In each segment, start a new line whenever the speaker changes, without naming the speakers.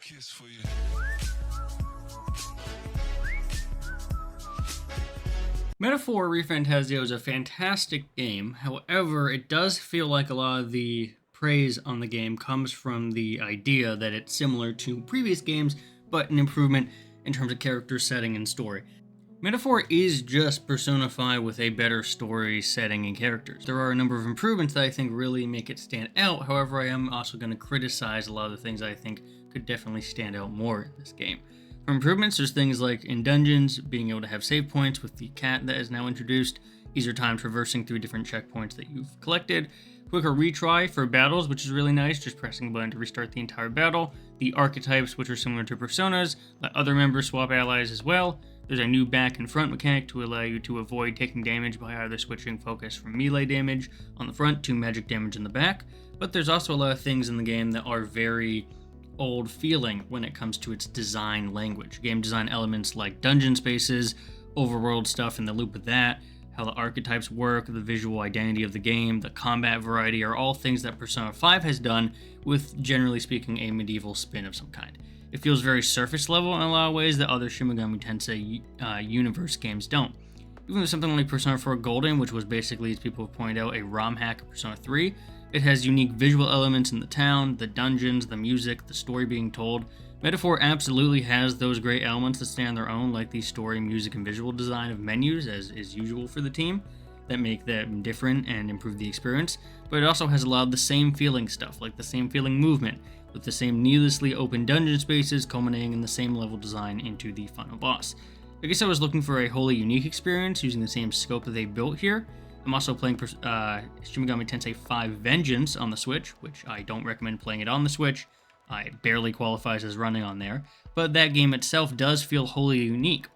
kiss for you.
Metaphor ReFantazio is a fantastic game. However, it does feel like a lot of the praise on the game comes from the idea that it's similar to previous games, but an improvement in terms of character setting and story. Metaphor is just Persona 5 with a better story, setting, and characters. There are a number of improvements that I think really make it stand out. However, I am also going to criticize a lot of the things I think could definitely stand out more in this game. For improvements, there's things like in dungeons, being able to have save points with the cat that is now introduced, easier time traversing through different checkpoints that you've collected, quicker retry for battles, which is really nice, just pressing a button to restart the entire battle, the archetypes, which are similar to personas, let other members swap allies as well. There's a new back and front mechanic to allow you to avoid taking damage by either switching focus from melee damage on the front to magic damage in the back, but there's also a lot of things in the game that are very old feeling when it comes to its design language. Game design elements like dungeon spaces, overworld stuff and the loop of that, how the archetypes work, the visual identity of the game, the combat variety are all things that Persona 5 has done with, generally speaking, a medieval spin of some kind. It feels very surface level in a lot of ways that other Shin Megami Tensei universe games don't. Even with something like Persona 4 Golden, which was basically, as people have pointed out, a ROM hack of Persona 3, it has unique visual elements in the town, the dungeons, the music, the story being told. Metaphor absolutely has those great elements that stand on their own, like the story, music, and visual design of menus, as is usual for the team, that make them different and improve the experience, but it also has a lot of the same feeling stuff, like the same feeling movement, with the same needlessly open dungeon spaces culminating in the same level design into the final boss. I guess I was looking for a wholly unique experience using the same scope that they built here. I'm also playing Shin Megami Tensei 5 Vengeance on the Switch, which I don't recommend playing it on the Switch. It barely qualifies as running on there, but that game itself does feel wholly unique,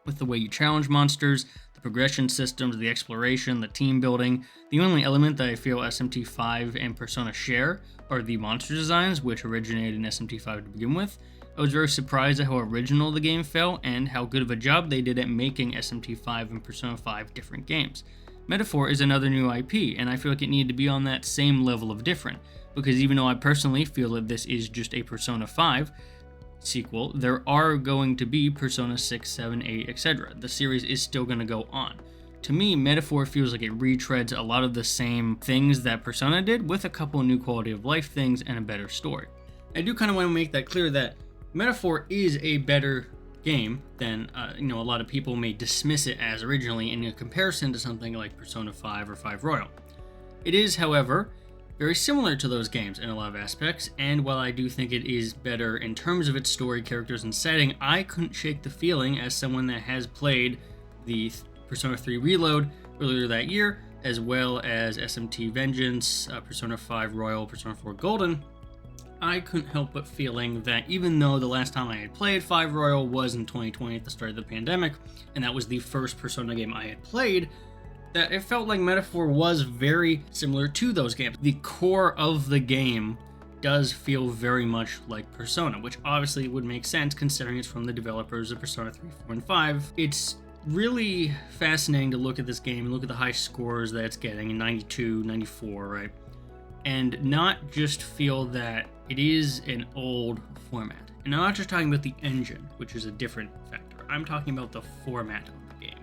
with the way you challenge monsters, the progression systems, the exploration, the team building. The only element that I feel SMT5 and Persona share are the monster designs, which originated in SMT5 to begin with. I was very surprised at how original the game felt and how good of a job they did at making SMT5 and Persona 5 different games. Metaphor is another new IP, and I feel like it needed to be on that same level of different, because even though I personally feel that this is just a Persona 5 sequel, there are going to be Persona 6, 7, 8, etc. The series is still going to go on. To me, Metaphor feels like it retreads a lot of the same things that Persona did, with a couple of new quality of life things and a better story. I do kind of want to make that clear that Metaphor is a better game than a lot of people may dismiss it as originally in a comparison to something like Persona 5 or 5 Royal. It is, however, very similar to those games in a lot of aspects, and while I do think it is better in terms of its story, characters, and setting, I couldn't shake the feeling as someone that has played the Persona 3 Reload earlier that year, as well as SMT Vengeance, Persona 5 Royal, Persona 4 Golden. I couldn't help but feeling that even though the last time I had played 5 Royal was in 2020 at the start of the pandemic, and that was the first Persona game I had played, that it felt like Metaphor was very similar to those games. The core of the game does feel very much like Persona, which obviously would make sense considering it's from the developers of Persona 3, 4, and 5. It's really fascinating to look at this game and look at the high scores that it's getting in 92, 94, right? And not just feel that it is an old format. And I'm not just talking about the engine, which is a different factor. I'm talking about the format of the game.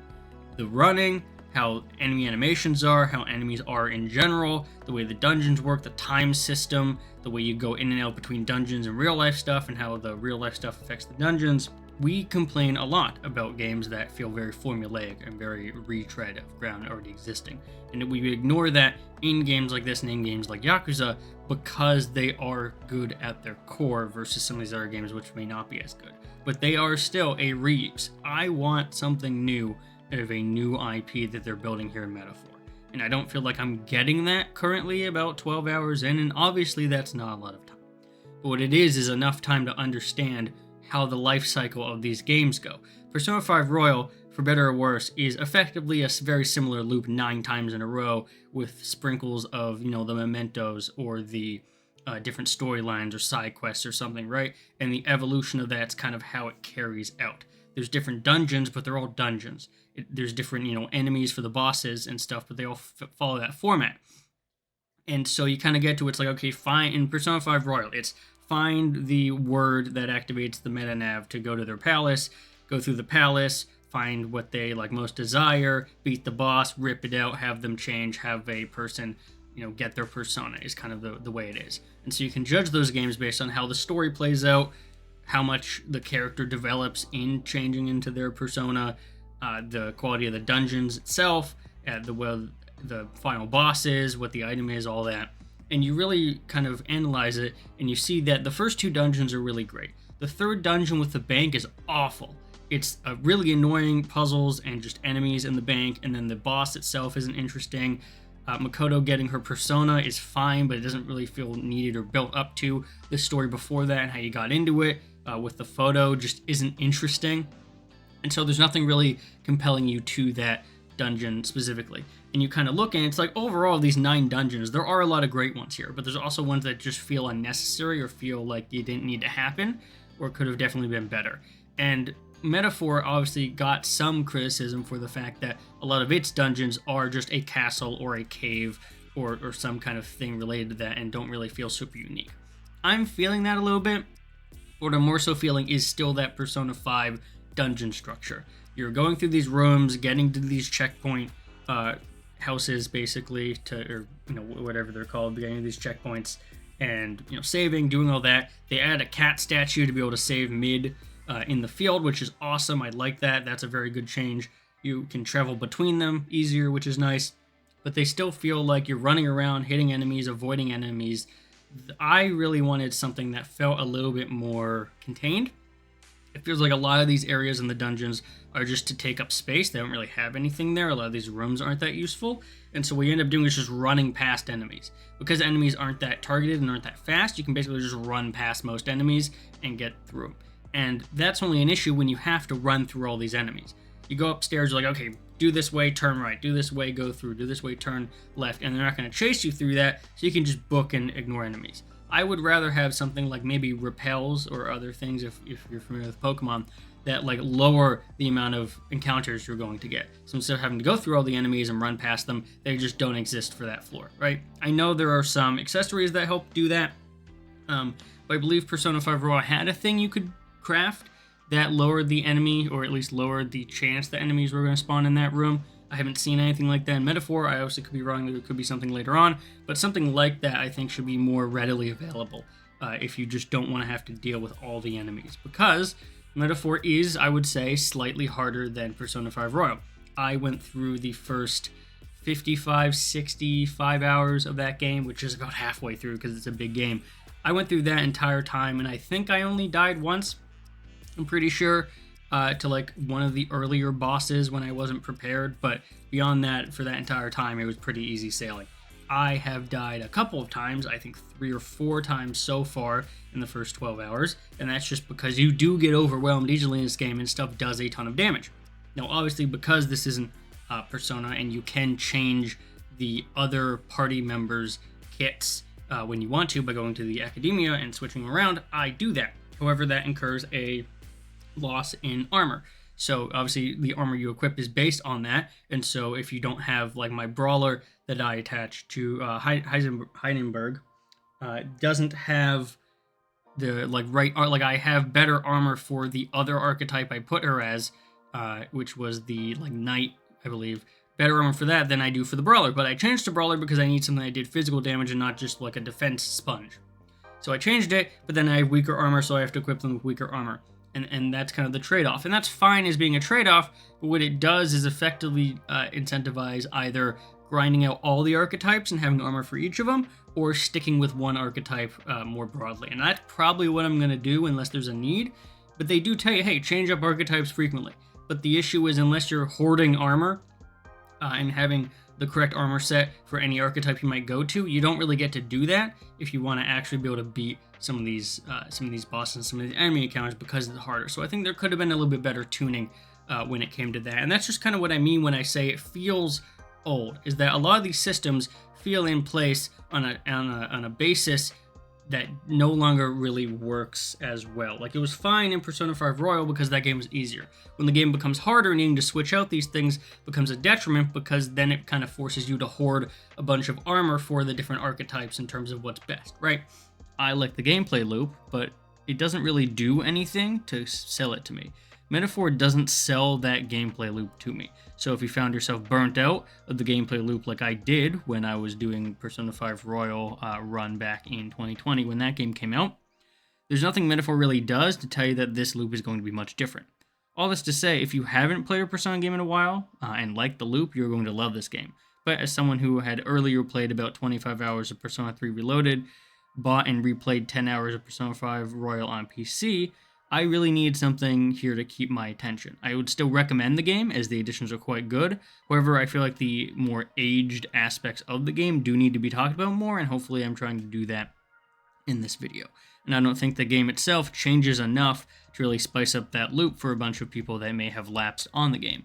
The running, how enemy animations are, how enemies are in general, the way the dungeons work, the time system, the way you go in and out between dungeons and real life stuff, and how the real life stuff affects the dungeons. We complain a lot about games that feel very formulaic and very retread of ground already existing. And we ignore that in games like this and in games like Yakuza because they are good at their core versus some of these other games which may not be as good. But they are still a reuse. I want something new out of a new IP that they're building here in Metaphor. And I don't feel like I'm getting that currently about 12 hours in, and obviously that's not a lot of time. But what it is enough time to understand how the life cycle of these games go. Persona 5 Royal, for better or worse, is effectively a very similar loop 9 times in a row with sprinkles of, the mementos or the different storylines or side quests or something, right? And the evolution of that's kind of how it carries out. There's different dungeons, but they're all dungeons. There's different, enemies for the bosses and stuff, but they all follow that format. And so you kind of get to it's like, okay, fine. In Persona 5 Royal, it's find the word that activates the meta nav to go to their palace, go through the palace, find what they like most desire, beat the boss, rip it out, have them change, have a person, get their persona is kind of the way it is. And so you can judge those games based on how the story plays out, how much the character develops in changing into their persona, the quality of the dungeons itself, the final bosses, what the item is, all that. And you really kind of analyze it, and you see that the first 2 dungeons are really great. The third dungeon with the bank is awful. It's really annoying puzzles and just enemies in the bank, and then the boss itself isn't interesting. Makoto getting her persona is fine, but it doesn't really feel needed or built up to the story before that and how you got into it. With the photo just isn't interesting. And so there's nothing really compelling you to that dungeon specifically. And you kind of look, and it's like overall these 9 dungeons, there are a lot of great ones here, but there's also ones that just feel unnecessary or feel like they didn't need to happen or could have definitely been better. And Metaphor obviously got some criticism for the fact that a lot of its dungeons are just a castle or a cave or some kind of thing related to that and don't really feel super unique. I'm feeling that a little bit. What I'm more so feeling is still that Persona 5 dungeon structure. You're going through these rooms, getting to these checkpoint houses, basically, or whatever they're called, getting to these checkpoints, and saving, doing all that. They add a cat statue to be able to save mid in the field, which is awesome. I like that. That's a very good change. You can travel between them easier, which is nice, but they still feel like you're running around, hitting enemies, avoiding enemies. I really wanted something that felt a little bit more contained. It feels like a lot of these areas in the dungeons are just to take up space. They don't really have anything there. A lot of these rooms aren't that useful. And so what you end up doing is just running past enemies. Because enemies aren't that targeted and aren't that fast, you can basically just run past most enemies and get through them. And that's only an issue when you have to run through all these enemies. You go upstairs, you're like, okay, do this way, turn right, do this way, go through, do this way, turn left, and they're not going to chase you through that, so you can just book and ignore enemies. I would rather have something like maybe repels or other things, if you're familiar with Pokemon, that like lower the amount of encounters you're going to get. So instead of having to go through all the enemies and run past them, they just don't exist for that floor, right? I know there are some accessories that help do that, but I believe Persona 5 Royal had a thing you could craft that lowered the enemy, or at least lowered the chance that enemies were going to spawn in that room. I haven't seen anything like that in Metaphor. I obviously could be wrong. There could be something later on, but something like that I think should be more readily available if you just don't want to have to deal with all the enemies, because Metaphor is, I would say, slightly harder than Persona 5 Royal. I went through the first 55, 65 hours of that game, which is about halfway through because it's a big game. I went through that entire time, and I think I only died once, I'm pretty sure, to like one of the earlier bosses when I wasn't prepared, but beyond that, for that entire time, it was pretty easy sailing. I have died a couple of times, I think 3 or 4 times so far in the first 12 hours, and that's just because you do get overwhelmed easily in this game and stuff does a ton of damage. Now, obviously, because this isn't Persona and you can change the other party members' kits when you want to by going to the Academia and switching around, I do that. However, that incurs a loss in armor. So obviously the armor you equip is based on that, and so if you don't have like my brawler that I attach to Heisenberg doesn't have the I have better armor for the other archetype I put her as, which was the like knight, I believe. Better armor for that than I do for the brawler, but I changed to brawler because I need something that did physical damage and not just like a defense sponge. So I changed it, but then I have weaker armor, so I have to equip them with weaker armor. And that's kind of the trade-off. And that's fine as being a trade-off, but what it does is effectively incentivize either grinding out all the archetypes and having armor for each of them, or sticking with one archetype more broadly. And that's probably what I'm going to do unless there's a need. But they do tell you, hey, change up archetypes frequently. But the issue is unless you're hoarding armor and having the correct armor set for any archetype you might go to, you don't really get to do that if you want to actually be able to beat some of these bosses, some of these enemy encounters, because it's harder. So I think there could have been a little bit better tuning when it came to that. And that's just kind of what I mean when I say it feels old, is that a lot of these systems feel in place on a basis that no longer really works as well. Like, it was fine in Persona 5 Royal because that game was easier. When the game becomes harder, needing to switch out these things becomes a detriment, because then it kind of forces you to hoard a bunch of armor for the different archetypes in terms of what's best, right? I like the gameplay loop, but it doesn't really do anything to sell it to me. Metaphor doesn't sell that gameplay loop to me. So if you found yourself burnt out of the gameplay loop like I did when I was doing Persona 5 Royal run back in 2020 when that game came out, there's nothing Metaphor really does to tell you that this loop is going to be much different. All this to say, if you haven't played a Persona game in a while and like the loop, you're going to love this game. But as someone who had earlier played about 25 hours of Persona 3 Reloaded, bought and replayed 10 hours of Persona 5 Royal on PC, I really need something here to keep my attention. I would still recommend the game, as the additions are quite good. However, I feel like the more aged aspects of the game do need to be talked about more, and hopefully I'm trying to do that in this video. And I don't think the game itself changes enough to really spice up that loop for a bunch of people that may have lapsed on the game.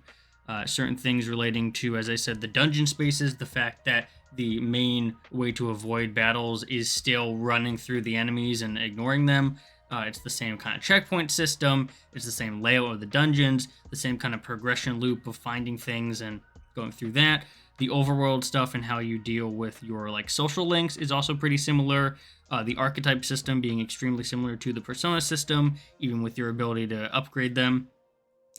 Certain things relating to, as I said, the dungeon spaces, the fact that the main way to avoid battles is still running through the enemies and ignoring them. It's the same kind of checkpoint system, it's the same layout of the dungeons, the same kind of progression loop of finding things and going through that. The overworld stuff and how you deal with your social links is also pretty similar. The archetype system being extremely similar to the Persona system, even with your ability to upgrade them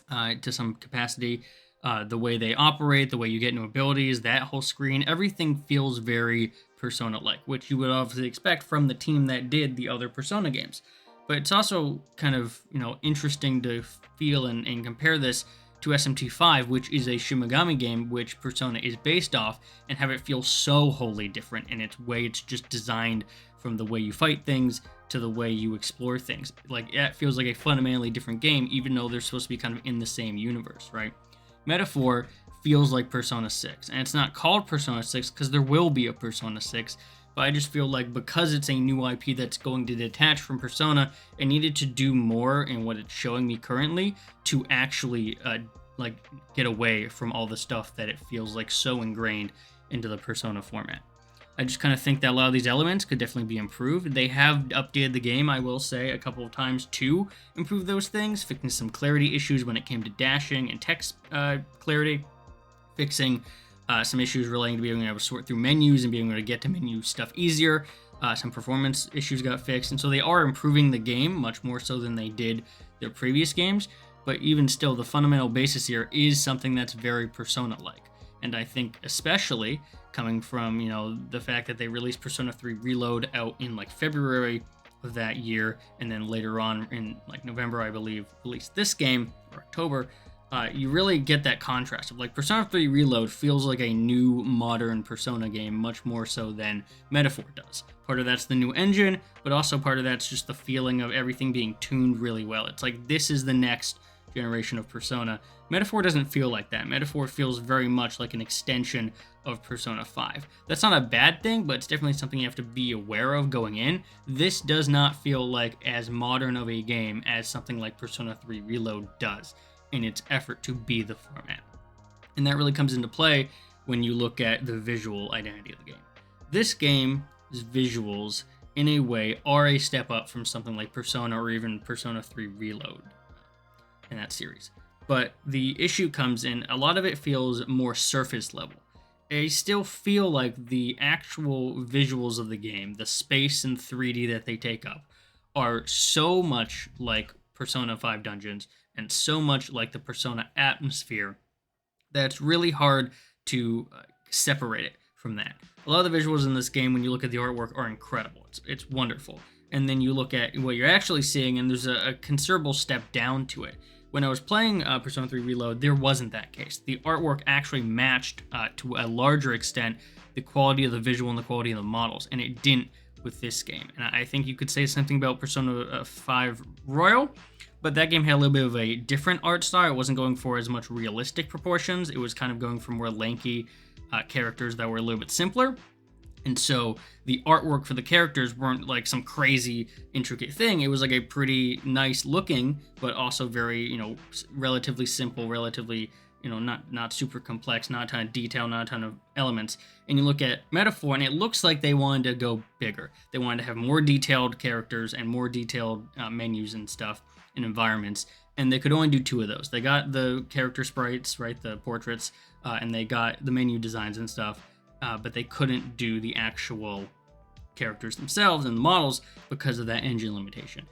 to some capacity. The way they operate, the way you get new abilities, that whole screen, everything feels very Persona-like, which you would obviously expect from the team that did the other Persona games. But it's also kind of, interesting to feel and compare this to SMT5, which is a Shin Megami game which Persona is based off, and have it feel so wholly different in its way it's just designed, from the way you fight things to the way you explore things. It feels like a fundamentally different game, even though they're supposed to be kind of in the same universe, right? Metaphor feels like Persona 6, and it's not called Persona 6 because there will be a Persona 6, but I just feel like because it's a new IP that's going to detach from Persona, it needed to do more in what it's showing me currently to actually get away from all the stuff that it feels like so ingrained into the Persona format. I just kind of think that a lot of these elements could definitely be improved. They have updated the game, I will say, a couple of times to improve those things, fixing some clarity issues when it came to dashing and text clarity, fixing some issues relating to being able to sort through menus and being able to get to menu stuff easier. Some performance issues got fixed, and so they are improving the game much more so than they did their previous games. But even still, the fundamental basis here is something that's very Persona-like. And I think especially coming from, the fact that they released Persona 3 Reload out in February of that year, and then later on in November, I believe, released this game, or October, you really get that contrast of Persona 3 Reload feels like a new modern Persona game, much more so than Metaphor does. Part of that's the new engine, but also part of that's just the feeling of everything being tuned really well. It's like this is the next generation of Persona. Metaphor doesn't feel like that. Metaphor feels very much like an extension of Persona 5. That's not a bad thing, but it's definitely something you have to be aware of going in. This does not feel like as modern of a game as something like Persona 3 Reload does in its effort to be the format. And that really comes into play when you look at the visual identity of the game. This game's visuals, in a way, are a step up from something like Persona or even Persona 3 Reload in that series. But the issue comes in, a lot of it feels more surface level. I still feel like the actual visuals of the game, the space and 3D that they take up, are so much like Persona 5 dungeons and so much like the Persona atmosphere that it's really hard to separate it from that. A lot of the visuals in this game, when you look at the artwork, are incredible. It's wonderful. And then you look at what you're actually seeing, and there's a considerable step down to it. When I was playing Persona 3 Reload, there wasn't that case. The artwork actually matched, to a larger extent, the quality of the visual and the quality of the models, and it didn't with this game. And I think you could say something about Persona 5 Royal, but that game had a little bit of a different art style. It wasn't going for as much realistic proportions. It was kind of going for more lanky characters that were a little bit simpler. And so the artwork for the characters weren't like some crazy intricate thing. It was like a pretty nice looking, but also very, relatively simple, relatively, not super complex, not a ton of detail, not a ton of elements. And you look at Metaphor, and it looks like they wanted to go bigger. They wanted to have more detailed characters and more detailed menus and stuff and environments. And they could only do 2 of those. They got the character sprites, right, the portraits, and they got the menu designs and stuff. But they couldn't do the actual characters themselves and the models because of that engine limitation.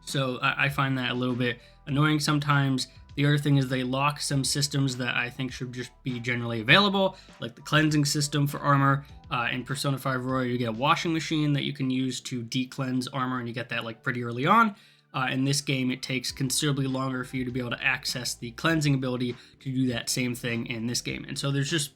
So I find that a little bit annoying sometimes. The other thing is they lock some systems that I think should just be generally available, like the cleansing system for armor. In Persona 5 Royal, you get a washing machine that you can use to de-cleanse armor, and you get that like pretty early on. In this game, it takes considerably longer for you to be able to access the cleansing ability to do that same thing in this game. And so there's just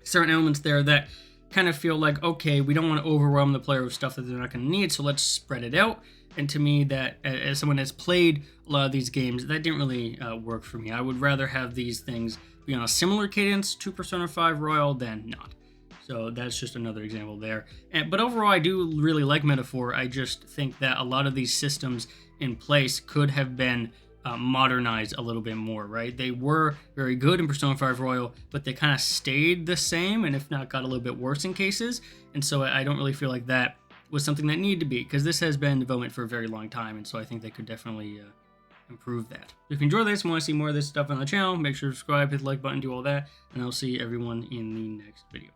certain elements there that kind of feel like, okay, we don't want to overwhelm the player with stuff that they're not going to need, so let's spread it out. And to me, that as someone that's played a lot of these games, that didn't really work for me. I would rather have these things be on a similar cadence to Persona 5 Royal than not. So that's just another example there. But overall, I do really like Metaphor. I just think that a lot of these systems in place could have been modernized a little bit more, right? They were very good in Persona 5 Royal, but they kind of stayed the same, and if not, got a little bit worse in cases. And so I don't really feel like that was something that needed to be, because this has been in development for a very long time, and so I think they could definitely improve that. If you enjoy this and want to see more of this stuff on the channel, make sure to subscribe, hit the like button, do all that, and I'll see everyone in the next video.